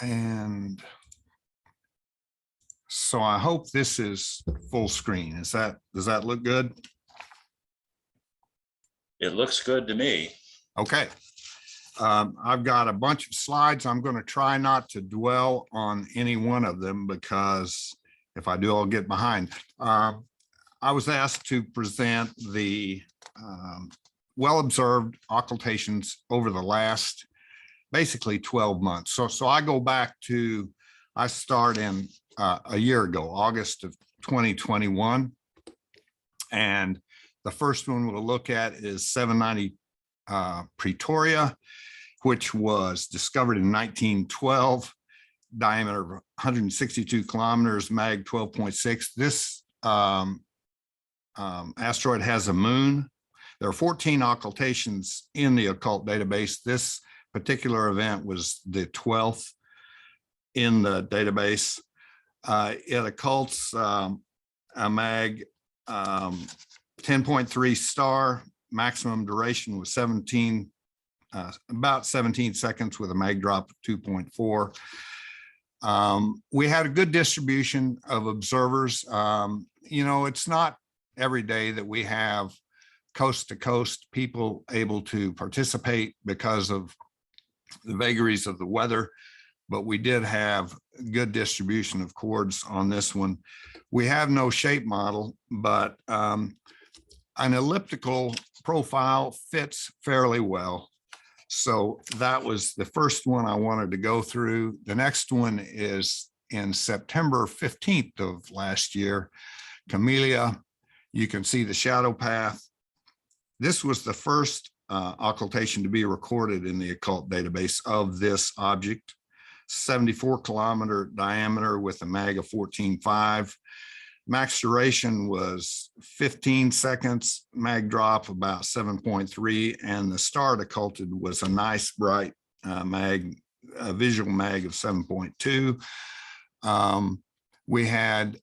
And so I hope this is full screen. Does that look good? It looks good to me. Okay. I've got a bunch of slides. I'm going to try not to dwell on any one of them because if I do, I'll get behind. I was asked to present the well-observed occultations over the last basically 12 months. So I go back to, I start in a year ago, August of 2021. And the first one we'll look at is 790 Pretoria, which was discovered in 1912, diameter of 162 kilometers, mag 12.6. This asteroid has a moon. There are 14 occultations in the occult database. This particular event was the 12th in the database. It occults a mag 10.3 star. Maximum duration was about 17 seconds with a mag drop of 2.4. We had a good distribution of observers. You know, it's not every day that we have coast to coast people able to participate because of the vagaries of the weather, but we did have good distribution of chords on this one. We have no shape model, but an elliptical profile fits fairly well. So that was the first one I wanted to go through. The next one is in September 15th of last year, Camellia. You can see the shadow path. This was the first occultation to be recorded in the occult database of this object. 74-kilometer diameter with a mag of 14.5. Max duration was 15 seconds, mag drop about 7.3, and the star it occulted was a nice bright visual mag of 7.2. We had,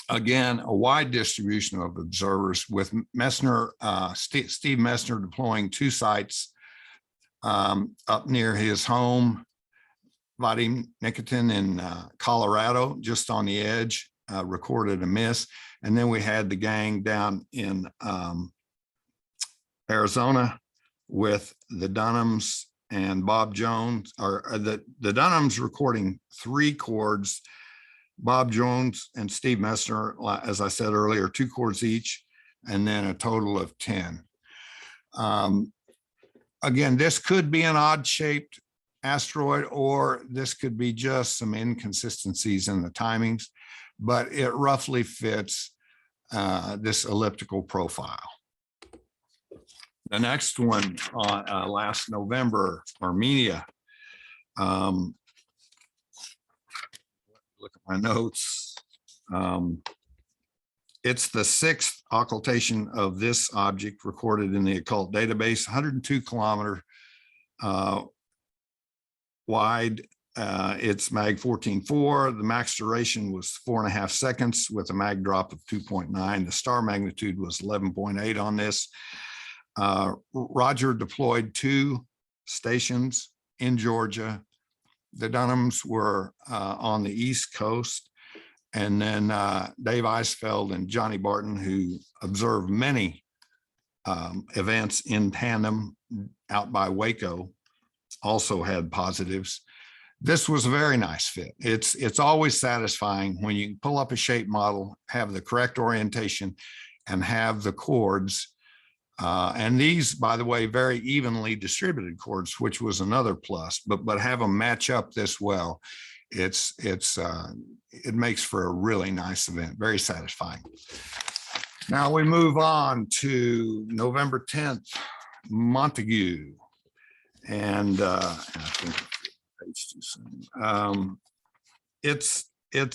again, a wide distribution of observers with Messner, Steve Messner deploying 2 sites up near his home, Vadim Nikitin in Colorado, just on the edge, recorded a miss. And then we had the gang down in Arizona with the Dunhams and Bob Jones, or the Dunhams recording 3 chords, Bob Jones and Steve Messner, as I said earlier, 2 chords each, and then a total of 10. Again, this could be an odd-shaped asteroid, or this could be just some inconsistencies in the timings, but it roughly fits this elliptical profile. The next one on last November, Armenia. Look at my notes. It's the 6th occultation of this object recorded in the occult database, 102 kilometer wide. It's mag 14.4. The max duration was 4.5 seconds with a mag drop of 2.9. The star magnitude was 11.8 on this. Roger deployed 2 stations in Georgia. The Dunhams were on the East Coast. And then Dave Eisfeld and Johnny Barton, who observed many events in tandem out by Waco, also had positives. This was a very nice fit. It's always satisfying when you pull up a shape model, have the correct orientation, and have the chords. And these, by the way, very evenly distributed chords, which was another plus, but have them match up this well. It makes for a really nice event, very satisfying. Now we move on to November 10th, Montague. And I think page too soon. It's in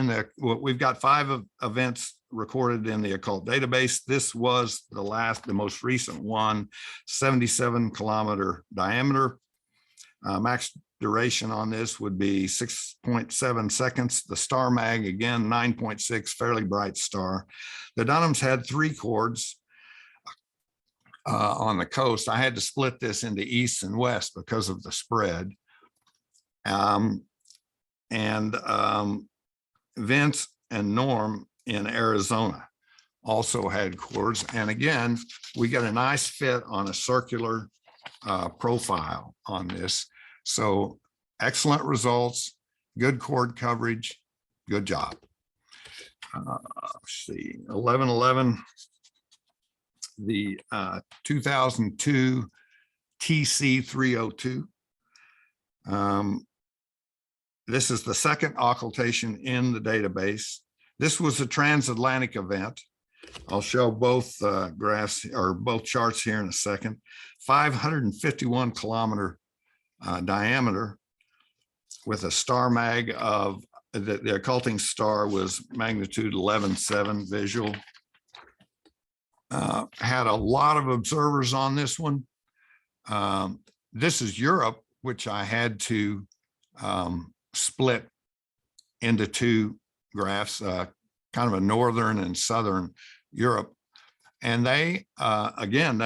the, we've got 5 events recorded in the occult database. This was the most recent one, 77 kilometer diameter. Max duration on this would be 6.7 seconds. The star mag, again, 9.6, fairly bright star. The Dunhams had 3 chords on the coast. I had to split this into east and west because of the spread. And Vince and Norm in Arizona also had chords. And again, we get a nice fit on a circular profile on this. So excellent results, good chord coverage, good job. Let's see, 1111, the 2002 TC302. This is the second occultation in the database. This was a transatlantic event. I'll show both graphs or both charts here in a second. 551 kilometer diameter with a star mag of the occulting star was magnitude 11.7 visual. Had a lot of observers on this one. This is Europe, which I had to split into two graphs, kind of a northern and southern Europe. And they, again,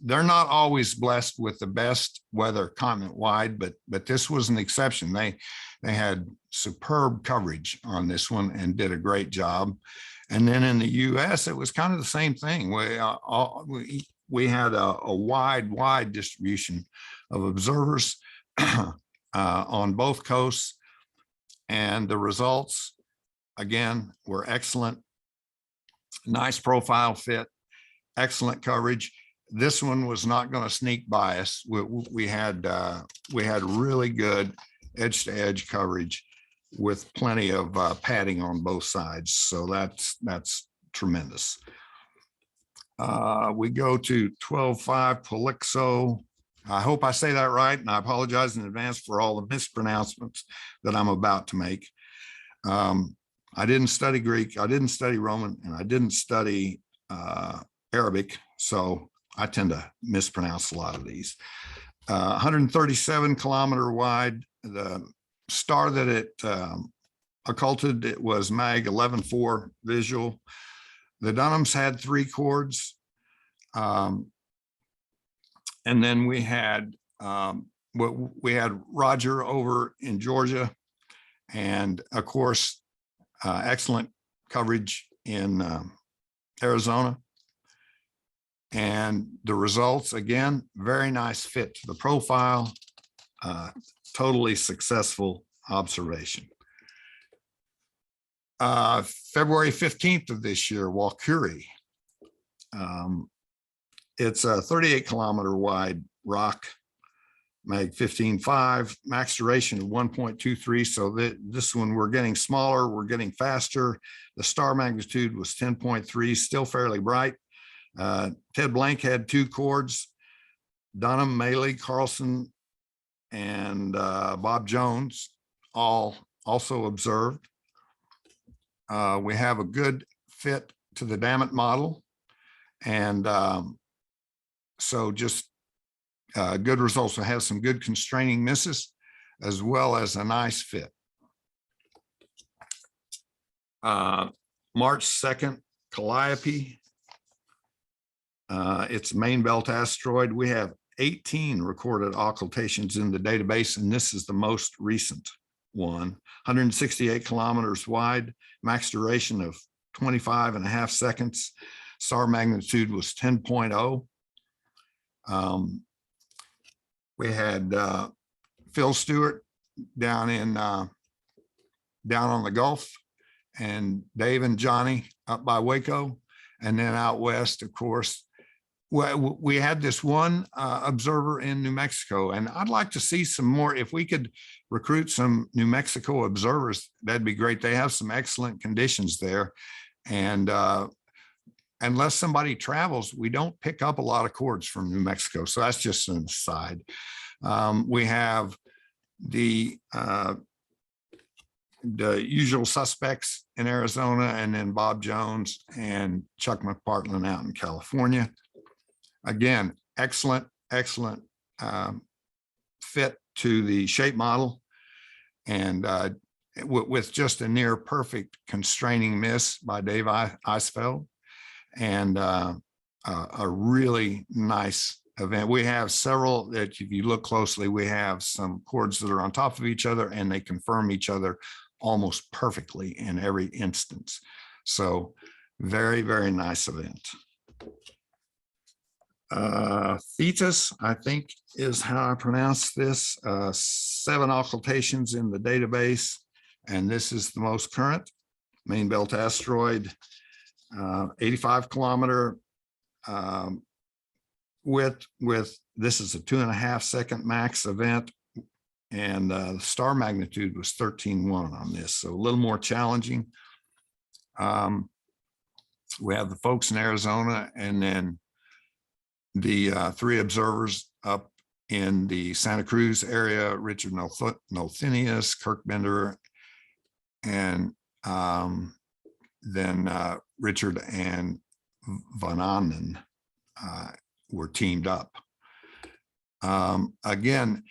they're not always blessed with the best weather continent-wide, but this was an exception. They had superb coverage on this one and did a great job. And then in the US, it was kind of the same thing. We had a wide distribution of observers on both coasts. And the results, again, were excellent. Nice profile fit, excellent coverage. This one was not going to sneak by us. We had really good edge-to-edge coverage with plenty of padding on both sides. So that's tremendous. We go to 12.5 Polixo. I hope I say that right, and I apologize in advance for all the mispronouncements that I'm about to make. I didn't study Greek, I didn't study Roman, and I didn't study Arabic, so I tend to mispronounce a lot of these. 137 kilometer wide. The star that it occulted, it was mag 11.4 visual. The Dunhams had 3 chords. And then we had Roger over in Georgia, and of course, excellent coverage in Arizona. And the results, again, very nice fit to the profile, totally successful observation. February 15th of this year, Walkuri. It's a 38 kilometer wide rock, mag 15.5, max duration of 1.23. So this one, we're getting smaller, we're getting faster. The star magnitude was 10.3, still fairly bright. Ted Blank had 2 chords. Dunham, Maley, Carlson, and Bob Jones all also observed. We have a good fit to the Dammit model. And so just good results. So have some good constraining misses as well as a nice fit. March 2nd, Calliope. It's a main belt asteroid. We have 18 recorded occultations in the database, and this is the most recent one. 168 kilometers wide, max duration of 25.5 seconds. Star magnitude was 10.0. We had Phil Stewart down on the Gulf, and Dave and Johnny up by Waco, and then out west, of course. We had this one observer in New Mexico, and I'd like to see some more. If we could recruit some New Mexico observers, that'd be great. They have some excellent conditions there, and unless somebody travels, we don't pick up a lot of chords from New Mexico. So that's just an aside. We have the usual suspects in Arizona, and then Bob Jones and Chuck McPartland out in California. Again, excellent fit to the shape model, and with just a near perfect constraining miss by Dave Eisfeld, and a really nice event. We have several that if you look closely, we have some chords that are on top of each other and they confirm each other almost perfectly in every instance. So very, very nice event. Thetis, I think is how I pronounce this, 7 occultations in the database. And this is the most current main belt asteroid, 85 kilometer width with, this is a 2.5 second max event. And the star magnitude was 13.1 on this. So a little more challenging. We have the folks in Arizona and then the 3 observers up in the Santa Cruz area, Richard Nothinius, Kirk Bender, and then Richard and Van Anden were teamed up. Again,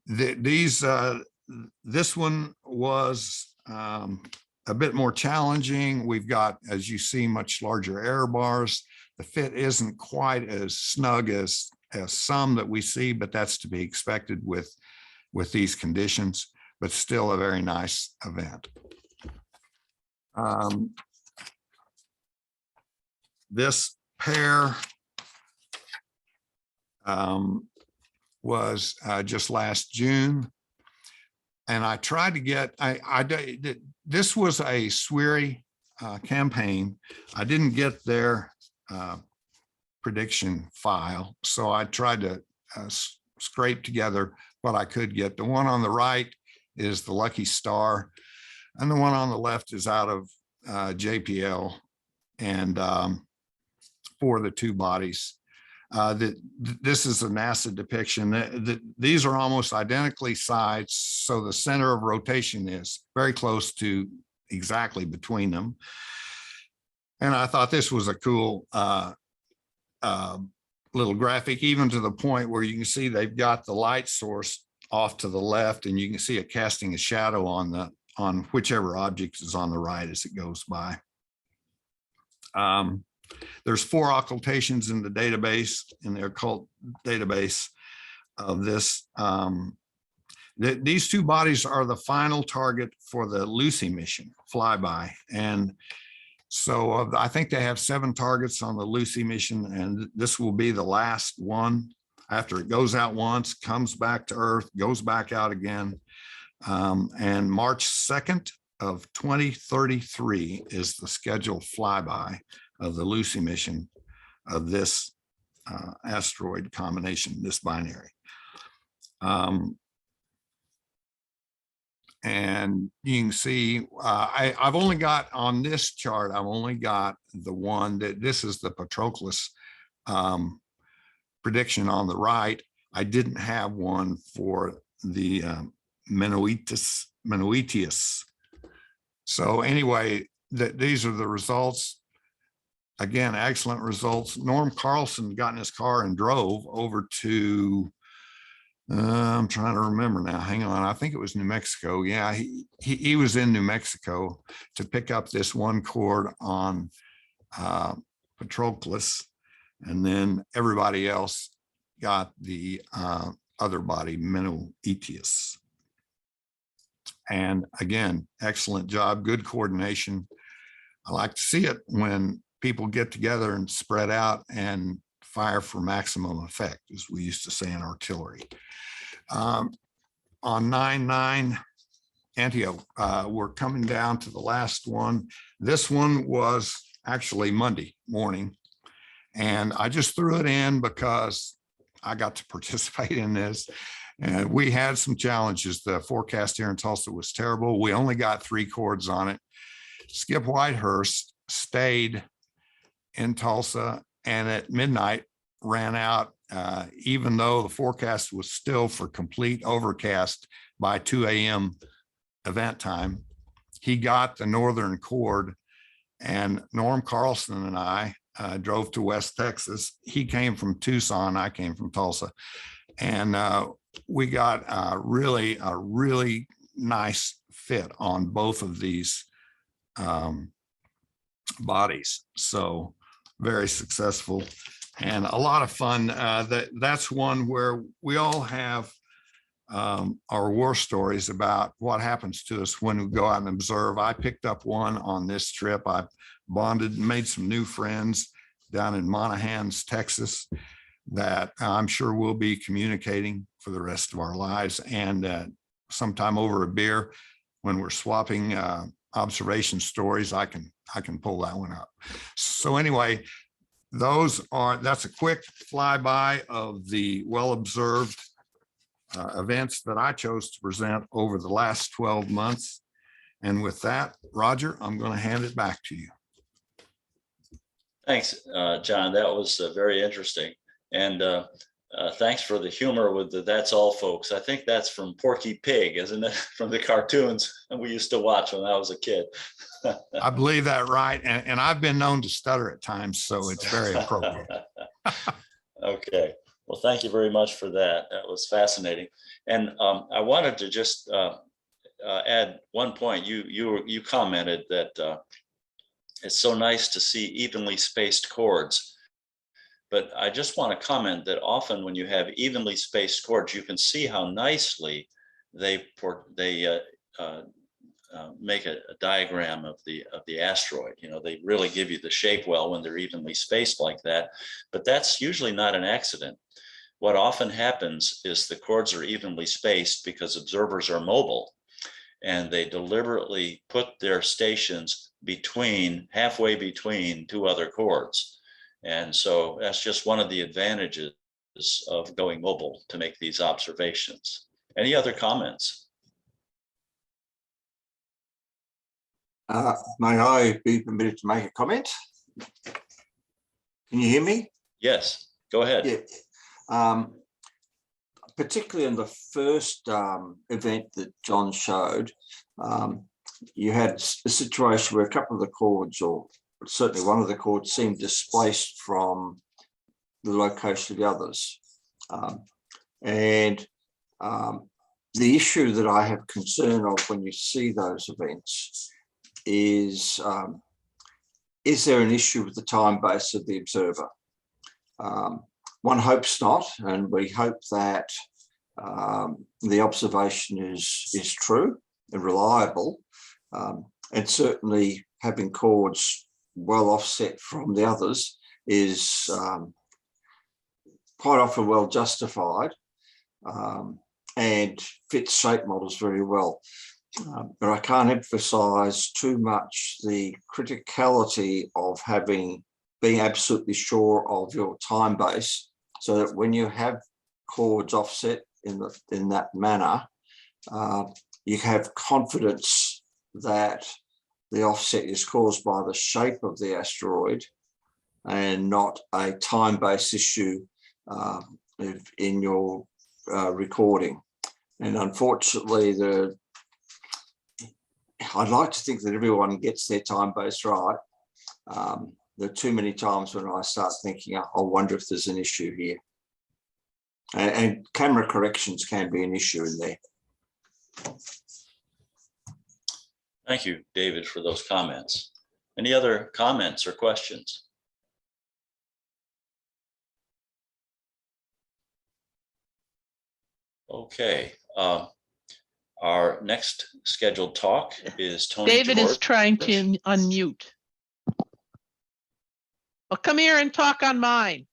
this one was a bit more challenging. We've got, as you see, much larger error bars. The fit isn't quite as snug as some that we see, but that's to be expected with these conditions, but still a very nice event. This pair was just last June. And I tried to get, this was a SWIRI campaign. I didn't get their prediction file, so I tried to scrape together what I could get. The one on the right is the lucky star, and the one on the left is out of JPL, and for the 2 bodies. This is a NASA depiction. These are almost identically sized, so the center of rotation is very close to exactly between them. And I thought this was a cool little graphic, even to the point where you can see they've got the light source off to the left, and you can see it casting a shadow on whichever object is on the right as it goes by. There's 4 occultations in the database, in the occult database of this. These 2 bodies are the final target for the Lucy mission flyby. And so I think they have 7 targets on the Lucy mission, and this will be the last one. After it goes out once, comes back to Earth, goes back out again. And March 2nd of 2033 is the scheduled flyby of the Lucy mission of this asteroid combination, this binary. And you can see, I've only got on this chart, I've only got the one that this is the Patroclus prediction on the right. I didn't have one for the Menoetius. So anyway, these are the results. Again, excellent results. Norm Carlson got in his car and drove over to, I'm trying to remember now, hang on, I think it was New Mexico. Yeah, he was in New Mexico to pick up this one chord on Patroclus, and then everybody else got the other body, Menoetius. And again, excellent job, good coordination. I like to see it when people get together and spread out and fire for maximum effect, as we used to say in artillery. On 9/9, Antioch, we're coming down to the last one. This one was actually Monday morning, and I just threw it in because I got to participate in this. And we had some challenges. The forecast here in Tulsa was terrible. We only got 3 chords on it. Skip Whitehurst stayed in Tulsa, and at midnight ran out, even though the forecast was still for complete overcast by 2 a.m. event time. He got the northern chord, and Norm Carlson and I drove to West Texas. He came from Tucson, I came from Tulsa, and we got a really nice fit on both of these bodies. So very successful. and a lot of fun. That's one where we all have our war stories about what happens to us when we go out and observe. I picked up one on this trip. I bonded and made some new friends down in Monahans, Texas, that I'm sure we'll be communicating for the rest of our lives. And sometime over a beer, when we're swapping observation stories, I can pull that one up. So anyway, that's a quick flyby of the well-observed events that I chose to present over the last 12 months. And with that, Roger, I'm going to hand it back to you. Thanks, John. That was very interesting. And thanks for the humor with the "that's all, folks." I think that's from Porky Pig, isn't it? From the cartoons we used to watch when I was a kid. I believe that right. And I've been known to stutter at times, so it's very appropriate. Okay. Well, thank you very much for that. That was fascinating. And I wanted to just add one point. You commented that it's so nice to see evenly spaced chords. But I just want to comment that often when you have evenly spaced chords, you can see how nicely they make a diagram of the asteroid. You know, they really give you the shape well when they're evenly spaced like that. But that's usually not an accident. What often happens is the chords are evenly spaced because observers are mobile, and they deliberately put their stations halfway between two other chords. And so that's just one of the advantages of going mobile to make these observations. Any other comments? May I be permitted to make a comment? Can you hear me? Yes, go ahead. Yeah. Particularly in the first event that John showed, you had a situation where a couple of the chords, or certainly one of the chords, seemed displaced from the location of the others. And the issue that I have concern of when you see those events is there an issue with the time base of the observer? One hopes not, and we hope that the observation is true and reliable, and certainly having chords well offset from the others is quite often well justified and fits shape models very well. But I can't emphasize too much the criticality of being absolutely sure of your time base, so that when you have chords offset in that manner, you have confidence that the offset is caused by the shape of the asteroid and not a time-based issue in your recording. And unfortunately, I'd like to think that everyone gets their time base right. There are too many times when I start thinking, I wonder if there's an issue here. And camera corrections can be an issue in there. Thank you, David, for those comments. Any other comments or questions? Okay. Our next scheduled talk is Tony David George. is trying to unmute. Well, come here and talk on mine.